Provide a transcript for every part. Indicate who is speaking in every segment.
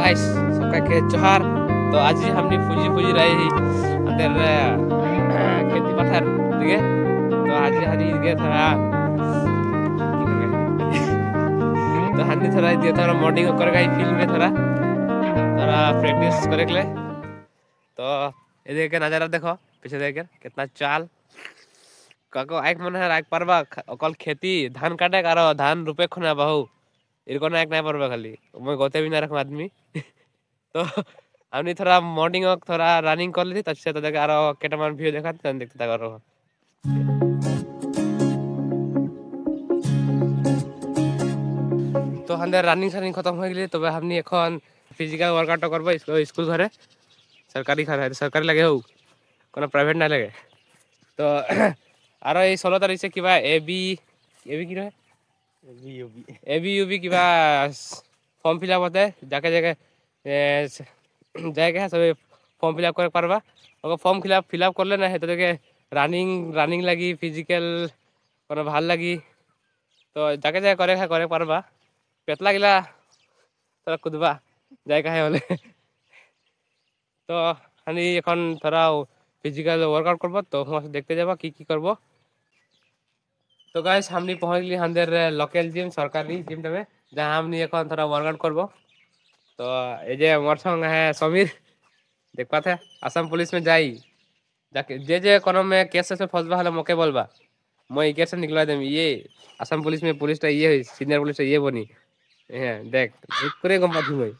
Speaker 1: Guys सबका के जोहार। तो आज ही हमने फुजी फुजी रही अंदर खेती पथार ठीक है। तो आज ही हनी गया था तो हनी थोड़ा दिया थोड़ा मॉर्निंग कर गई फील्ड में थोड़ा प्रैक्टिस करे के लिए। तो ये देख के नजारा देखो पीछे देख के कितना चाल काको आइक मन है आइक परबा अकल खेती धान काटे कारो धान रुपे खुना बहु इरको ना एक नहीं परबा खाली मैं गोते भी ना रखूं आदमी तो हमने थोड़ा मॉर्निंग वॉक थोड़ा रनिंग कर ली तब से तो देख आरो केटमान व्यू देखा तो देखते करो। तो हमने रनिंग शनिंग खत्म हो गई तो हमने এখন फिजिकल वर्कआउट करब स्कूल घरे सरकारी घर सरकारी लगे हो कोनो प्राइवेट ना लगे। तो आरो এই 16 तारीख से किबा এবি কি রহে এবি ইউবি কিবা फॉर्म फिलअप होते जाके जाके जाएगा सब फॉर्म फिलअप कर पारबा। अगर फॉर्म फिलअप कर लेना है तो देखे रनिंग लगी फिजिकल कोनो ভাল लगी तो जाके जाके करे पारबा पेटला गिला थोड़ा कुदबा जाएगा है बोले तो हनी এখন थोड़ा फिजिकल वर्कआउट करब तो हम देखते जाबा की करब। तो गाइस हमनी पहुंच गई हमদের लोकल जिम सरकारी जिम में जहां हमनी এখন थोड़ा वर्कआउट करब। तो ये जे मोर संग है समीर देख पाते आसाम पुलिस में जाई जाके जे कोनो में केस से फंसबा हले मके बोलबा मैं ई केस से निकलवा देम ये आसाम पुलिस में पुलिस ये सीनियर पुलिस ये बनी देख पूरे गम्मा थी मैं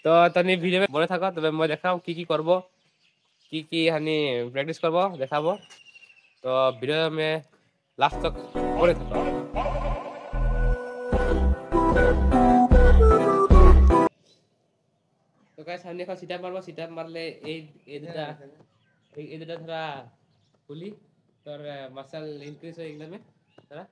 Speaker 1: तो तनी वीडियो में बने থাকো তবে मैं দেখাও की करब की हानि प्रैक्टिस करब देखाबो। तो वीडियो में लास्ट तक बने থাকো। तो गाइस हमने এখন সিটআপ মারবো সিটআপ মারলে এই দুটা ধরা খুলি তোর মাসল ইনক্রিজ হয়ে গেল में ধরা।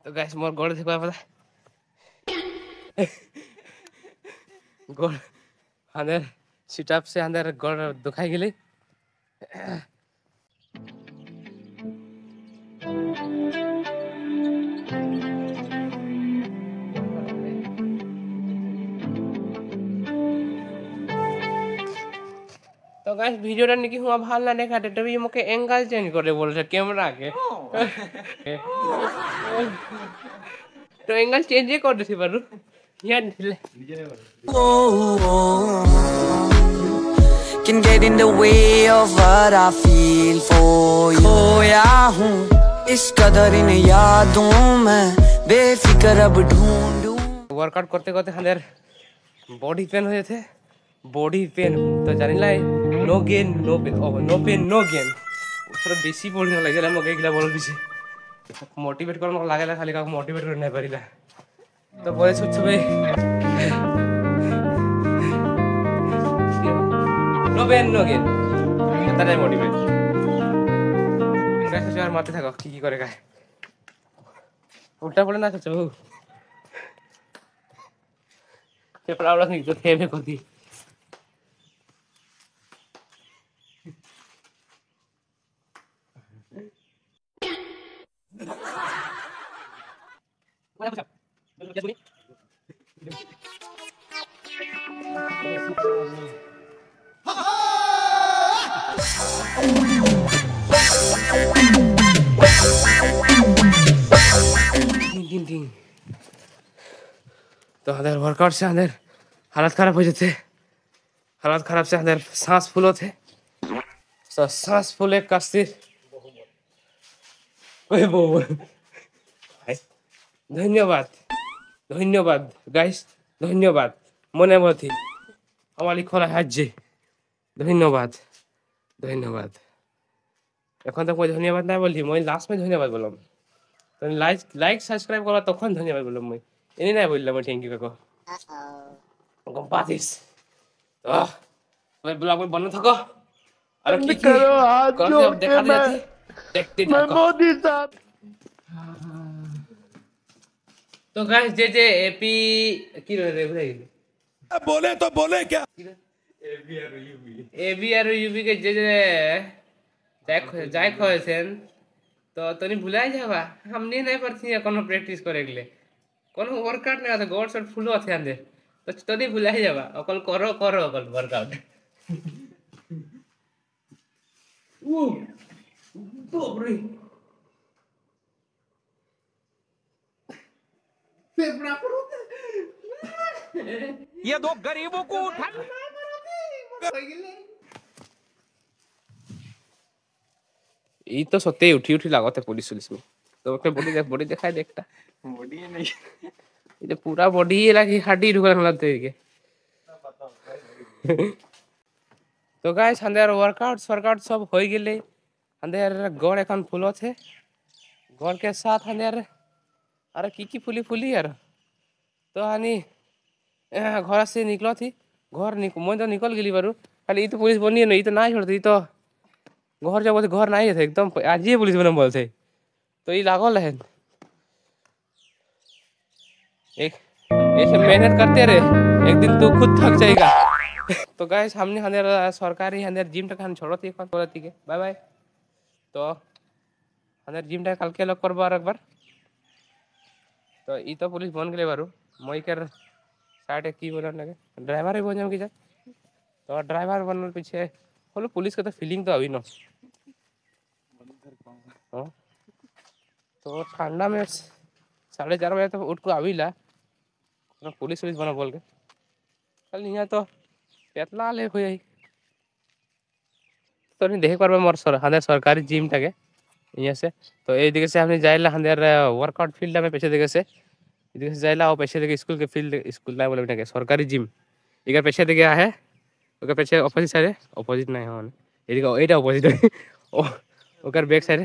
Speaker 1: तो गाइस मोर गोड़ देखबा पता गोड़ अंदर सिटअप से अंदर गोड़ दुखाई गेली। तो गाइस वीडियोটা নাকি হুয়া ভাল না দেখা তবে আমাকে অ্যাঙ্গেল চেঞ্জ করে বলেছে ক্যামেরা के तो एंगल चेंज ही कर देसी बारू यार ढिले
Speaker 2: can get in the way of what I feel for you खोया हूँ इस कदर इन यादों में बेफिक्र अब ढूंढूं।
Speaker 1: वर्कआउट करते करते हमारे बॉडी पेन हो जाते बॉडी पेन तो जानी लाई no gain no pain no gain थोड़ा बेसी बॉडी ना लगे हम गईला बोल पीछे मोटिवेट कर लगे खाली का मोटिवेट कर नहीं पारिला तो बोले छुट भाई नो पेन नो गेन एता नहीं मोटिवेट कैसे यार मारते থাকো की करे का उल्टा पड़े ना सोचो ये प्रॉब्लम नहीं तो थे में को दी तो अंदर वर्कआउट से अंदर हालत खराब हो जाते हालत खराब से अंदर सांस फूल होते तो सांस फूले कास्तिर कोई बोल धन्यवाद धन्यवाद गाइस धन्यवाद मने मथी हमारी खोला हाज्य धन्यवाद धन्यवाद এখন तक मैं धन्यवाद ना बोली मैं लास्ट में धन्यवाद बोलम तो लाइक सब्सक्राइब करा तखन धन्यवाद बोलम मैं एनी ना बोलला मैं थैंक यू काको गम पातिस तो मैं ब्लॉग में बन थको अरे की
Speaker 3: करो हाथ जोड़
Speaker 1: देखा
Speaker 3: के
Speaker 1: देखते
Speaker 3: मैं मोदी साहब
Speaker 1: तो गाइस जे एपी की रे भूल गई
Speaker 4: बोले तो बोले क्या
Speaker 1: এবি আর ইউবি কে যে যে যাই করেছেন তো তুমি ভুলাই যাবা हमने नहीं परती है कोनो प्रैक्टिस करे गले कोनो वर्कआउट नहीं आता गोड शॉट फुल আছে आंदे तो তুমি ভুলাই যাবা অকল করো করো অকল वर्कआउट ও বাপরে फेफड़ा पर
Speaker 4: ये दो गरीबों को उठा
Speaker 1: এই তো সত্যি উঠি উঠি লাগাতে পুলিশ পুলিশ তো ওকে বডি দেখায় দেখটা
Speaker 4: बॉडी नहीं
Speaker 1: এটা পুরা বডি লাগি হাডি ঢুকাল হলাতে দিকে তো গাইস আমাদের ওয়ার্কআউট সব হয়ে গেলে আমাদের গড় এখন ফুল আছে গড় के साथ আমাদের আর কি ফুলি আর তো আনি घर से निकलो थी घर मैं तो निकल गेली बारू खाली ई तो पुलिस बनी नहीं तो ना छोड़ती तो घर जब बोलते घर नहीं थे एकदम आज ही पुलिस बने बोलते तो ये लागल है एक ऐसे मेहनत करते रहे एक दिन तू खुद थक जाएगा तो गाइस हमने हमारे सरकारी हमारे जिम टा छोड़ो थी बोलती के बाय बाय तो हमारे जिम टा कल के लग करबो एक बार तो ई तो पुलिस बन गए बारू मैं कर साइड की बोलन लगे ड्राइवर ही बन जाऊँ कि तो ड्राइवर बनने पीछे बोलो पुलिस का तो फीलिंग तो अभी न हाँ तो ठंडा में 4:30 बजे तो उठ को अभी ला पुलिस बना बोल के कल यहाँ तो पेतला ले हो जाए तो नहीं देख पार मोर हमारे सरकारी जिम टाके यहाँ से तो ये दिखे से हमने जाए हमारे वर्कआउट फील्ड में पैसे दिखे से इधर से जाइला और पैसे देके स्कूल के फील्ड स्कूल ना बोले बेटा के सरकारी जिम इधर पैसे देके है ओकर पैसे ऑपोजिट साइड ऑपोजिट नहीं हो इधर एटा ऑपोजिट ओकर बैक साइड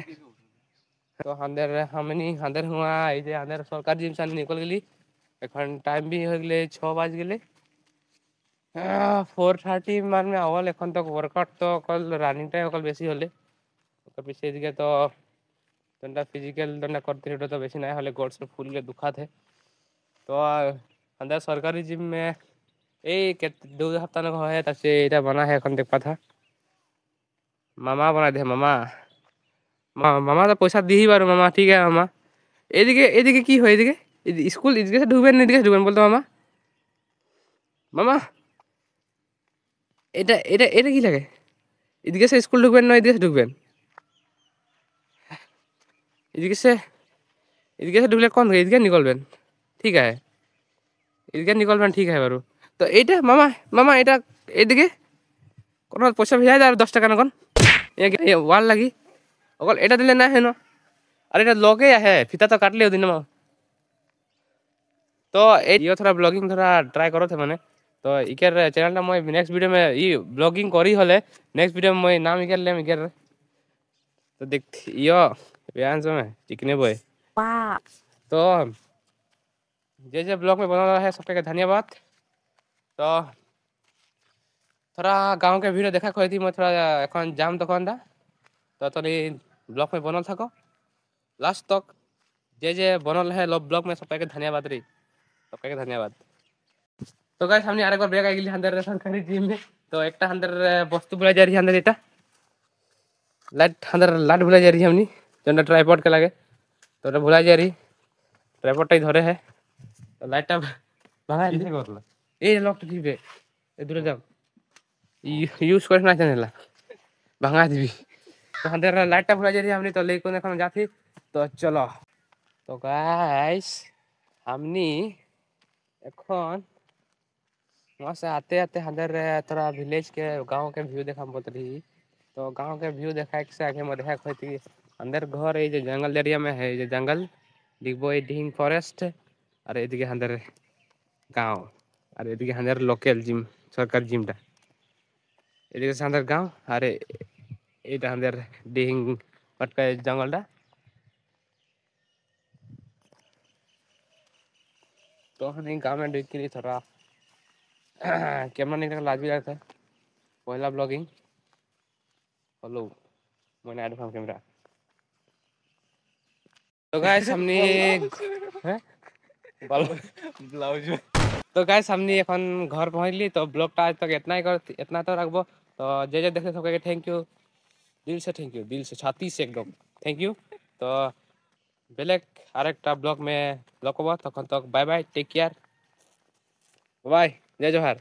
Speaker 1: तो अंदर हुआ এই যে अंदर सरकारी जिम से निकल गेली এখন টাইম भी हो गेले 6 बज गेले 4:30 मान में आवल এখন तक वर्कआउट तो कल रनिंग टाइम कल बेसी होले ओकर पीछे दिखे तो दंडा फिजिकल दंडा करते रहो तो बेसी नहीं होले गोड्स फुल के दुखा थे तो अंदर सरकारी जिम में एक 2 हफ्ता न है तब से इधर बना है देख पा था मामा बना दे मामा मामा तो पैसा दी ही बार मामा ठीक है मामा एदिके की हो एदिके स्कूल इदिके से ढुकबेन नहीं दिखे ढुकबेन बोलते मामा मामा এটা এটা এটা কি লাগে এদিকে से स्कूल ढुकबेन ना एदिके से ढुकबेन एदिके से ढुकले कौन एदिके निकलबेन ठीक है এদিকে নিকলবেন ঠিক আছে বারু তো এইটা মামা মামা এটা এদিকে কোন পয়সা ভেজা যায় 10 টাকা না কোন এই ওয়াল লাগি অকল এটা দিলে না হেন আর এটা লগে আছে ফিতা তো কাটলে ওদিন মা तो ये थोड़ा ब्लॉगिंग थोड़ा ट्राई करो थे मैंने तो इकर चैनल टा मैं नेक्स्ट वीडियो में ये ब्लॉगिंग करी हले नेक्स्ट वीडियो में मैं नाम इकर ले इकर तो देख यो बयान में चिकने बॉय वाह तो जे ब्लॉग में बना रहा है सबके धन्यवाद तो थोड़ा गांव के वीडियो देखा खोई थी मैं थोड़ा এখন जाम तक तो तनी ब्लॉग में बनल थको लास्ट तक जे बनल है ब्लॉग में सबके धन्यवाद रे सबके धन्यवाद तो गाइस हमने आरेक बार ब्रेक आ गेली अंदर सरकारी जिम में तो एकटा अंदर वस्तु बुला जा रही है अंदर एटा लाइट बुला जा रही है हमनी जंडा ट्राइपॉड के लगे तो भुला जा रही ट्राइपॉड टाई धरे है तो लाइट भागा किसे करला ए लॉक दिबे ए दूर जाओ यूज करना चनेला भागा दिबी तो अंदर लाइट भुला जा रही हमनी तो लेको এখন जाती तो चलो तो गाइस हमनी এখন वहां से आते आते अंदर थोड़ा विलेज के गांव के व्यू देखा बोल रही तो गांव के व्यू देखा से आगे में देखा खोती अंदर घर ये जो जंगल एरिया में है ये जंगल दिखबो ये डिंग फॉरेस्ट और एदिके अंदर गांव और एदिके अंदर लोकल जिम सरकार जिमटा एदिके से अंदर गांव और एटा अंदर डिंग पटका जंगलटा तो हम गाँव में देख के लिए थोड़ा कैमरा नहीं लाज भी लगता है पहला ब्लॉगिंग हेलो मैंने ऐड फार्म कैमरा तो गाइस हमने हैं ब्लाउज तो गाइस हमने এখন घर पहुंचली तो ब्लॉगটা आज तक इतना तो रखबो तो जे देखते सबके थैंक यू थैंक यू दिल से छाती से एकदम थैंक यू तो বেলেগ আরেকটা ব্লগ মে লগ পাবো তখন তক bye bye take care bye জয় জোহার